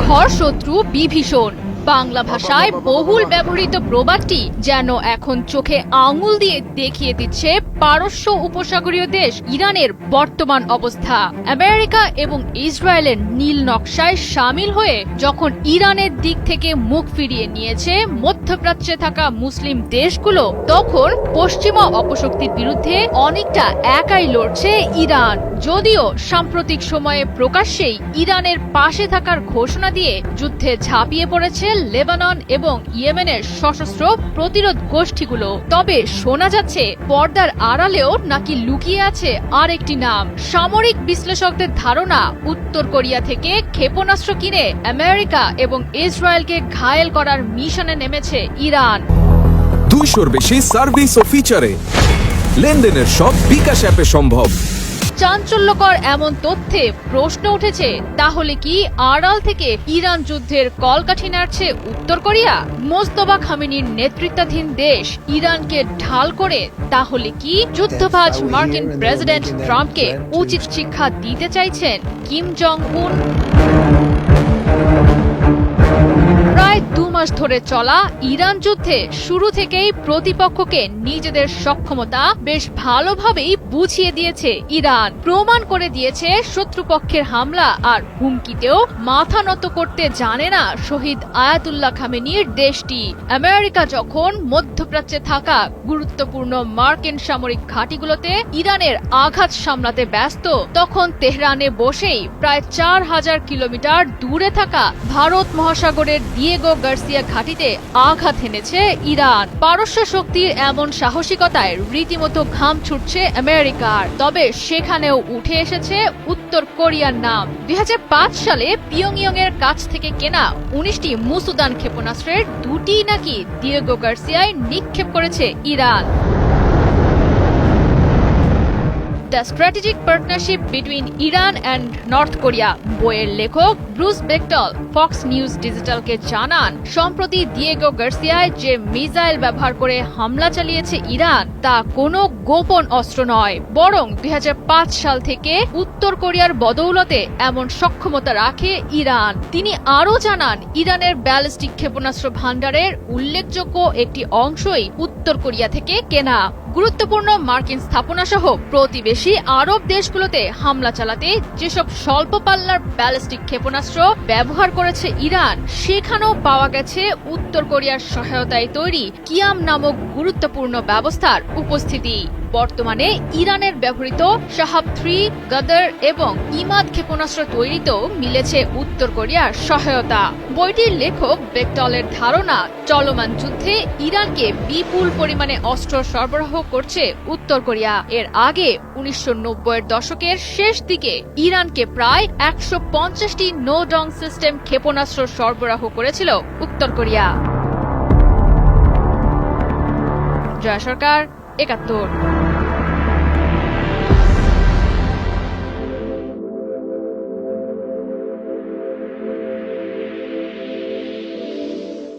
ঘর শত্রু বিভীষণ, বাংলা ভাষায় বহুল ব্যবহৃত প্রবাদটি যেন এখন চোখে আঙুল দিয়ে দেখিয়ে দিচ্ছে পারস্য উপসাগরীয় দেশ ইরানের বর্তমান অবস্থা। আমেরিকা এবং ইসরায়েলের নীল নকশায় সামিল হয়ে যখন ইরানের দিক থেকে মুখ ফিরিয়ে নিয়েছে মধ্যপ্রাচ্যে থাকা মুসলিম দেশগুলো, তখন পশ্চিমা অপশক্তির বিরুদ্ধে অনেকটা একাই লড়ছে ইরান। যদিও সাম্প্রতিক সময়ে প্রকাশ্যেই ইরানের পাশে থাকার ঘোষণা দিয়ে যুদ্ধে ঝাঁপিয়ে পড়েছে লেবানন এবং ইয়েমেনের সশস্ত্র প্রতিরোধ গোষ্ঠীগুলো, তবে শোনা যাচ্ছে পর্দার আড়ালেও নাকি লুকিয়ে আছে আরেকটি নাম। সামরিক বিশ্লেষকদের ধারণা, উত্তর কোরিয়া থেকে ক্ষেপণাস্ত্র কিনে আমেরিকা এবং ইসরায়েলকে ঘায়েল করার মিশনে নেমেছে ইরান। 200-র বেশি সার্ভিস ও ফিচারে লেনদেনের সব বিকাশ অ্যাপে সম্ভব। চাঞ্চল্যকর এমন তথ্যে প্রশ্ন উঠেছে, তাহলে কি আড়াল থেকে ইরান যুদ্ধের কলকাঠি নাড়ছে উত্তর কোরিয়া? মোস্তফা খামেনির নেতৃত্বাধীন দেশ ইরানকে ঢাল করে তাহলে কি যুদ্ধবাজ মার্কিন প্রেসিডেন্ট ট্রাম্পকে উচিত শিক্ষা দিতে চাইছেন কিম জং উন? প্রায় 2 মাস ধরে চলা ইরান যুদ্ধে শুরু থেকেই প্রতিপক্ষকে নিজেদের সক্ষমতা বেশ ভালোভাবেই বুঝিয়ে দিয়েছে ইরান। প্রমাণ করে দিয়েছে শত্রুপক্ষের হামলা আর হুমকিতেও মাথা নত করতে জানে না শহীদ আয়াতুল্লাহ খামেনির দেশটি। আমেরিকা যখন মধ্যপ্রাচ্যে থাকা গুরুত্বপূর্ণ মার্কিন সামরিক ঘাঁটিগুলোতে ইরানের আঘাত সামলাতে ব্যস্ত, তখন তেহরানে বসেই প্রায় 4000 কিলোমিটার দূরে থাকা ভারত মহাসাগরের দিয়েগো গার্সিয়া ঘাঁটিতে আঘাত হেনেছে ইরান। পারস্য শক্তির এমন সাহসিকতায় রীতিমতো ঘাম ছুটছে আমেরিকার। তবে সেখানেও উঠে এসেছে উত্তর কোরিয়ার নাম। 2005 সালে পিয়ংইয়ং এর কাছ থেকে কেনা 19টি মুসুদান ক্ষেপণাস্ত্রের 2টি নাকি দিয়েগো গার্সিয়ায় নিক্ষেপ করেছে Iran. The strategic partnership between Iran and north Korea বইয়ের লেখক ব্রুস বেকটল ফক্স নিউজ ডিজিটালকে জানান, সম্প্রতি দিয়েগো গার্সিয়ায় যে মিসাইল ব্যবহার করে হামলা চালিয়েছে ইরান তা কোনো গোপন অস্ত্র নয়, বরং 2005 সাল থেকে উত্তর কোরিয়ার বদৌলতে এমন সক্ষমতা রাখে ইরান। তিনি আরও জানান, ইরানের ব্যালিস্টিক ক্ষেপণাস্ত্র ভান্ডারের উল্লেখযোগ্য একটি অংশই উত্তর কোরিয়া থেকে কেনা। গুরুত্বপূর্ণ মার্কিন স্থাপনা সহ প্রতিবেশী আরব দেশগুলোতে হামলা চালাতে যেসব স্বল্প পাল্লার ব্যালিস্টিক ক্ষেপণাস্ত্র ব্যবহার করেছে ইরান, সেখানেও পাওয়া গেছে উত্তর কোরিয়ার সহায়তায় তৈরি কিয়াম নামক গুরুত্বপূর্ণ ব্যবস্থার উপস্থিতি। বর্তমানে ইরানের ব্যবহৃত শাহাব 3, গদর এবং ইমাদ ক্ষেপণাস্ত্র তৈরিতেও মিলেছে উত্তর কোরিয়ার সহায়তা। বইটির লেখক বেকটলের ধারণা, চলমান যুদ্ধে ইরানকে বিপুল পরিমাণে অস্ত্র সরবরাহ করছে উত্তর কোরিয়া। এর আগে 1990-এর দশকের শেষ দিকে ইরানকে প্রায় 150টি নো ডং সিস্টেম ক্ষেপণাস্ত্র সরবরাহ করেছিল উত্তর কোরিয়া। জয়া সরকার, 71।